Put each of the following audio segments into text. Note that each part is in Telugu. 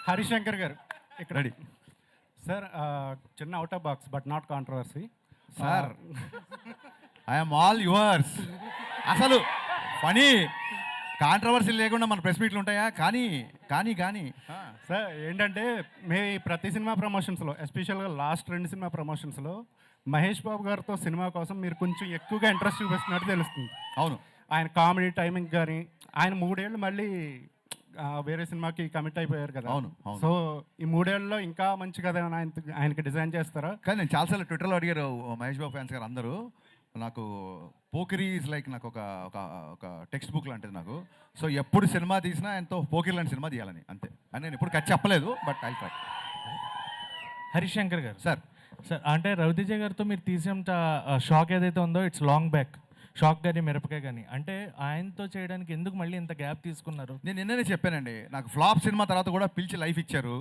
హరిశంకర్ గారు ఇక్కడ రెడీ సార్. చిన్న out of box but not controversy sir. I'm all yours. అసలు ఫనీ కాంట్రవర్సీ లేకుండా మన ప్రెస్ మీట్లు ఉంటాయా? కానీ కానీ కానీ సార్ ఏంటంటే మీ ప్రతి సినిమా ప్రమోషన్స్లో ఎస్పెషల్గా లాస్ట్ 2 సినిమా ప్రమోషన్స్లో మహేష్ బాబు గారితో సినిమా కోసం మీరు కొంచెం ఎక్కువగా ఇంట్రెస్ట్ చూపిస్తున్నట్టు తెలుస్తుంది. అవును, ఆయన కామెడీ టైమింగ్ కానీ ఆయన 3 ఏళ్ళు మళ్ళీ వేరే సినిమాకి కమిట్ అయిపోయారు కదా. అవును, అవును. సో ఈ 3 ఏళ్ళలో ఇంకా మంచి కథ ఏమైనా ఆయనకి డిజైన్ చేస్తారా? కానీ నేను చాలాసార్లు ట్విట్టర్లో అడిగారు మహేష్ బాబు ఫ్యాన్స్ గారు అందరూ. నాకు పోకిరీ ఈజ్ లైక్ నాకు ఒక ఒక ఒక టెక్స్ట్ బుక్ లాంటిది నాకు. సో ఎప్పుడు సినిమా తీసినా ఎంతో పోకిరీ లాంటి సినిమా తీయాలని, అంతే అని నేను ఎప్పుడు ఖర్చు చెప్పలేదు. But I try. హరిశంకర్ గారు సార్ సార్, అంటే రవితేజ గారితో మీరు తీసేంత షాక్ ఏదైతే ఉందో ఇట్స్ లాంగ్ బ్యాక్. షాక్ కానీ మిరపకాయ కానీ అంటే ఆయనతో చేయడానికి ఎందుకు మళ్ళీ ఇంత గ్యాప్ తీసుకున్నారు? నేను నిన్ననే చెప్పానండి, నాకు ఫ్లాప్ సినిమా తర్వాత కూడా పిలిచి లైఫ్ ఇచ్చారు.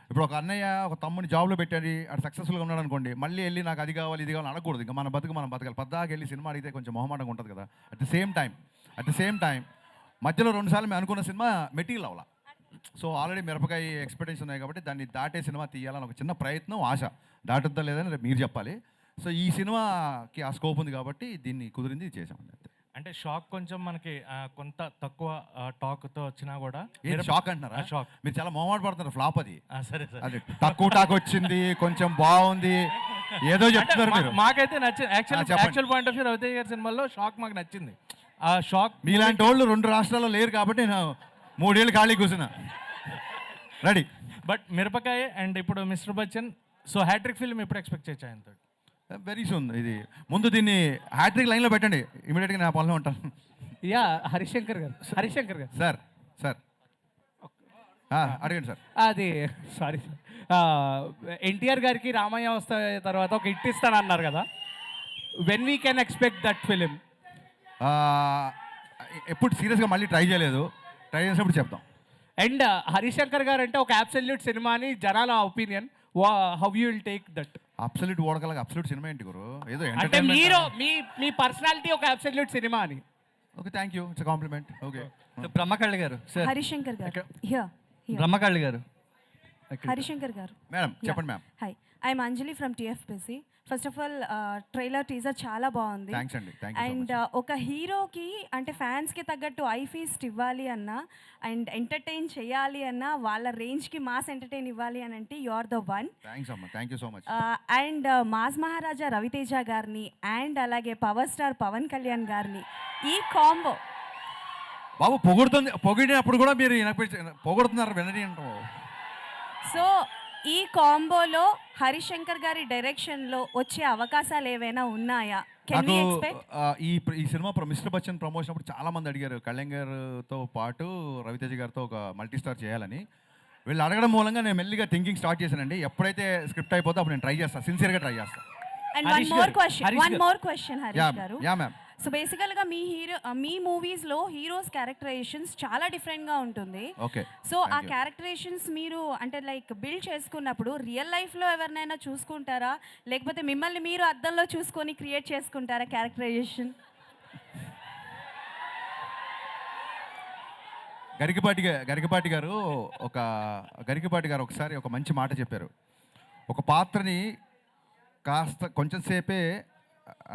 ఇప్పుడు ఒక అన్నయ్య ఒక తమ్ముని జాబ్లో పెట్టాడు, అటు సక్సెస్ఫుల్గా ఉన్నాడు అనుకోండి, మళ్ళీ వెళ్ళి నాకు అది కావాలి ఇది కావాలి అనకూడదు. ఇంకా మన బతుకు మనం బతకాలి. పద్దాకి వెళ్ళి సినిమా అడిగితే కొంచెం మొహమాటంగా ఉంటుంది కదా. అట్ ద సేమ్ టైం మధ్యలో 2 సార్లు మేము అనుకున్న సినిమా మెటీరియల్ అవ్వాల. సో ఆల్రెడీ మిరపకాయ ఎక్స్పెక్టేషన్ ఉన్నాయి కాబట్టి దాన్ని దాటే సినిమా తీయాలని ఒక చిన్న ప్రయత్నం, ఆశ. దాటుద్దా లేదని రేపు మీరు చెప్పాలి. సో ఈ సినిమాకి ఆ స్కోప్ ఉంది కాబట్టి దీన్ని కుదిరింది చేసామండి. అంటే షాక్ కొంచెం మనకి కొంత తక్కువ టాక్తో వచ్చినా కూడా షాక్ అంటున్నారా? షాక్ మీరు చాలా మొహమాట పడుతున్నారు. ఫ్లాప్ అది. సరే సార్, అది తక్కువ టాక్ వచ్చింది, కొంచెం బాగుంది, ఏదో చెప్తున్నారు మీరు. మాకైతే నచ్చింది. చెప్పండి. Actual point of view Ravi Teja గారి సినిమాలో షాక్ మాకు నచ్చింది. ఆ షాక్ మీలాంటి వాళ్ళు 2 రాష్ట్రాల్లో లేరు కాబట్టి నేను 3 ఏళ్ళు ఖాళీ కూర్చున్నా. రెడీ. బట్ మిరపకాయ అండ్ ఇప్పుడు mister Bachchan, so hattrick film ఎప్పుడు ఎక్స్పెక్ట్ చేయొచ్చు ఆయనతో? Very soon. ఇది ముందు దీన్ని హ్యాట్రిక్ లైన్లో పెట్టండి, ఇమీడియట్గా నా పనిలో ఉంటాను. యా హరిశంకర్ గారు సార్ అడగండి సార్. అది సారీ ఎన్టీఆర్ గారికి రామయ్య వస్తే తర్వాత ఒక హిట్ ఇస్తానన్నారు కదా, when we can expect that film? ఎప్పుడు సీరియస్గా మళ్ళీ ట్రై చేయలేదు, ట్రై చేసినప్పుడు చెప్తాం. అండ్ హరిశంకర్ గారు అంటే ఒక అబ్సల్యూట్ సినిమా అని జనాల opinion. How you will take that? Absolute ఓడగలగా అబ్సల్యూట్ సినిమా ఏంటి గురు? ఏదో అంటే మీరు మీ పర్సనాలిటీ ఒక అబ్సల్యూట్ సినిమా అని. Okay, thank you, it's compliment. Okay. Brahmakalli గారు సార్. హరిశంకర్ గారు బ్రహ్మకళ్ళి గారు. హరిశంకర్ గారు మేడం చెప్పండి. Ma'am hi, I'm Anjali from TFPC. First of all trailer teaser చాలా బాగుంది. థ్యాంక్స్ అండి. Thank you. అండ్ ఒక హీరోకి అంటే ఫ్యాన్స్కి తగ్గట్టు ఐ ఫీస్ట్ ఇవ్వాలి అన్నా అండ్ ఎంటర్టైన్ చేయాలి అన్నా వాళ్ళ రేంజ్కి మాస్ ఎంటర్టైన్ ఇవ్వాలి అని అంటే you are the one. Thanks అమ్మా, thank you so much. And mass Maharaja Raviteja గారిని అండ్ అలాగే పవర్ స్టార్ పవన్ కళ్యాణ్ గారిని ఈ కాంబో. బాబు పొగిడినప్పుడు కూడా మీరు పొగుడుతున్నారు, వినని అంటారు. సో ఈ కాంబోలో హరిశంకర్ గారి డైరెక్షన్లో వచ్చే అవకాశాలు ఏవైనా ఉన్నాయా? Can we expect? ఈ సినిమా మిస్టర్ బచ్చన్ ప్రమోషన్ అప్పుడు చాలా మంది అడిగారు కళ్యాణ్ గారితో పాటు రవితేజ గారితో ఒక మల్టీ స్టార్ చేయాలని. వీళ్ళు అడగడం మూలంగా నేను మెల్లిగా థింకింగ్ స్టార్ట్ చేశానండి. ఎప్పుడైతే స్క్రిప్ట్ అయిపోతే అప్పుడు నేను ట్రై చేస్తాను, సిన్సియర్గా ట్రై చేస్తాను. And one more question Harish గారు. Yeah ma'am. సో బేసికల్గా మీ మూవీస్లో హీరోస్ క్యారెక్టరైజేషన్స్ చాలా డిఫరెంట్గా ఉంటుంది. ఓకే. సో ఆ క్యారెక్టరైజేషన్స్ మీరు అంటే లైక్ బిల్డ్ చేసుకున్నప్పుడు రియల్ లైఫ్లో ఎవరినైనా చూసుకుంటారా, లేకపోతే మిమ్మల్ని మీరు అద్దంలో చూసుకొని క్రియేట్ చేసుకుంటారా క్యారెక్టరైజేషన్? గరికపాటి గారు ఒకసారి ఒక మంచి మాట చెప్పారు. ఒక పాత్రని కాస్త కొంచెం సేపే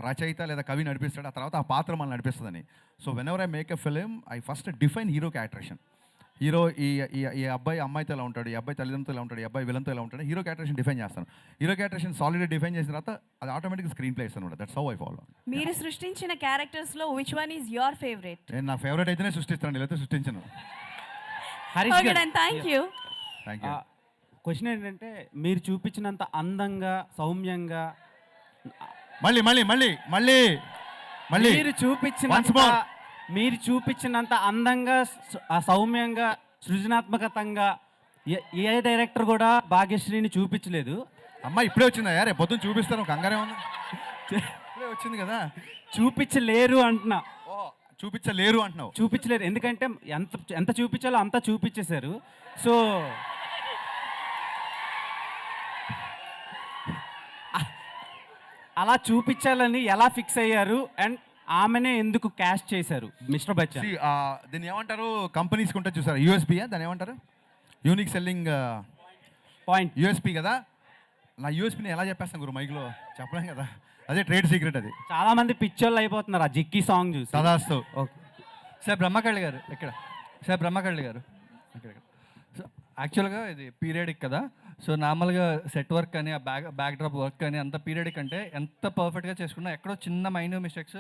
రచయిత లేదా కవి నడిపిస్తాడు, ఆ తర్వాత ఆ పాత్ర మనల్ని నడిపిస్తుందని. So whenever I make a film I first define hero characterization. Hero ఈ అబ్బాయి అమ్మాయితో ఎలా ఉంటాడు, ఈ అబ్బాయి తల్లిదండ్రులతో ఎలా ఉంటాడు, ఈ అబ్బాయి విలన్తో ఎలా ఉంటాడు, హీరో క్యారెక్టరేషన్ డిఫైన్ చేస్తాను. హీరో క్యారెక్టరేషన్ సాలిడ్గా డిఫైన్ చేసిన తర్వాత అది ఆటోమేటిక్గా స్క్రీన్ ప్లే ఇస్తాను. That's how I follow. మీరు సృష్టించిన క్యారెక్టర్స్లో which one is your favourite? నేను నా ఫేవరెట్ అయితేనే సృష్టిస్తాను, లేకపోతే సృష్టించను. Thank you. క్వశ్చన్ ఏంటంటే మీరు చూపించినంత అందంగా సౌమ్యంగా మళ్ళీ మీరు చూపించినంత అందంగా సౌమ్యంగా సృజనాత్మకతంగా ఏ డైరెక్టర్ కూడా భాగ్యశ్రీని చూపించలేదు. అమ్మ ఇప్పుడే వచ్చిందా యారే? పొద్దున్న చూపిస్తాను, కంగారే ఉంది. ఇప్పుడే వచ్చింది కదా. చూపించలేరు అంటున్నా. చూపించలేరు ఎందుకంటే ఎంత చూపించాలో అంతా చూపించేశారు. సో అలా చూపించాలని ఎలా ఫిక్స్ అయ్యారు అండ్ ఆమెనే ఎందుకు క్యాస్ట్ చేశారు మిస్టర్ బచ్చన్? దీన్ని ఏమంటారు, కంపెనీస్కి ఉంటుంది చూసారు, యూఎస్పీ దాన్ని ఏమంటారు? Unique selling point. యూఎస్పీ కదా. నా యూఎస్పీని ఎలా చెప్పేస్తాను గురు మైక్లో చెప్పలేం కదా, అదే ట్రేడ్ సీక్రెట్ అది. చాలా మంది పిచ్చోళ్ళు అయిపోతున్నారు ఆ జిక్కి సాంగ్ చూసి. తదాస్తు. ఓకే సార్ బ్రహ్మకళ్ళి గారు ఇక్కడ, సార్ బ్రహ్మకళ్ళి గారు ఇక్కడ. సో యాక్చువల్గా ఇది పీరియడిక్ కదా, సో నార్మల్గా సెట్ వర్క్ అని ఆ బ్యాక్ డ్రాప్ వర్క్ అని అంత పీరియడిక్ అంటే ఎంత పర్ఫెక్ట్గా చేసుకున్నా ఎక్కడో చిన్న మైన్యూర్ మిస్టేక్స్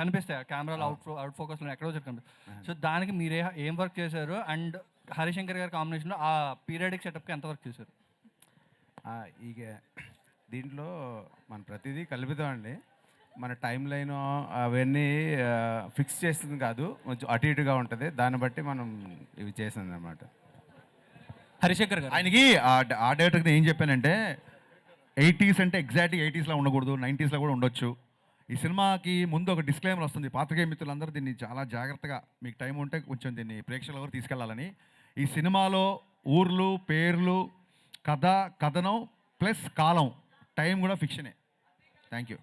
కనిపిస్తాయి ఆ కెమెరాలో అవుట్ ఫోకస్లో ఎక్కడో కనిపిస్తాయి. సో దానికి మీరే ఏం వర్క్ చేశారు అండ్ హరిశంకర్ గారి కాంబినేషన్లో ఆ పీరియడిక్ సెటప్కి ఎంత వర్క్ చేశారు? ಈಗ దీంట్లో మన ప్రతిదీ కలుపుతాం అండి. మన టైం లైన్ అవన్నీ ఫిక్స్ చేస్తుంది కాదు, కొంచెం అటు ఇటుగా ఉంటుంది. దాన్ని బట్టి మనం ఇవి చేసింది అనమాట. హరిశంకర్ గారు ఆయనకి ఆ డైరెక్టర్కి ఏం చెప్పానంటే 80s అంటే ఎగ్జాక్ట్గా 80sలో ఉండకూడదు, 90sలో కూడా ఉండొచ్చు. ఈ సినిమాకి ముందు ఒక డిస్క్లైమర్ వస్తుంది, పాత్రికేయ మిత్రులందరూ దీన్ని చాలా జాగ్రత్తగా మీకు టైం ఉంటే కొంచెం దీన్ని ప్రేక్షకుల వరకు తీసుకెళ్లాలని. ఈ సినిమాలో ఊర్లు, పేర్లు, కథ, కథనం ప్లస్ కాలం, టైం కూడా ఫిక్షనే. Thank you.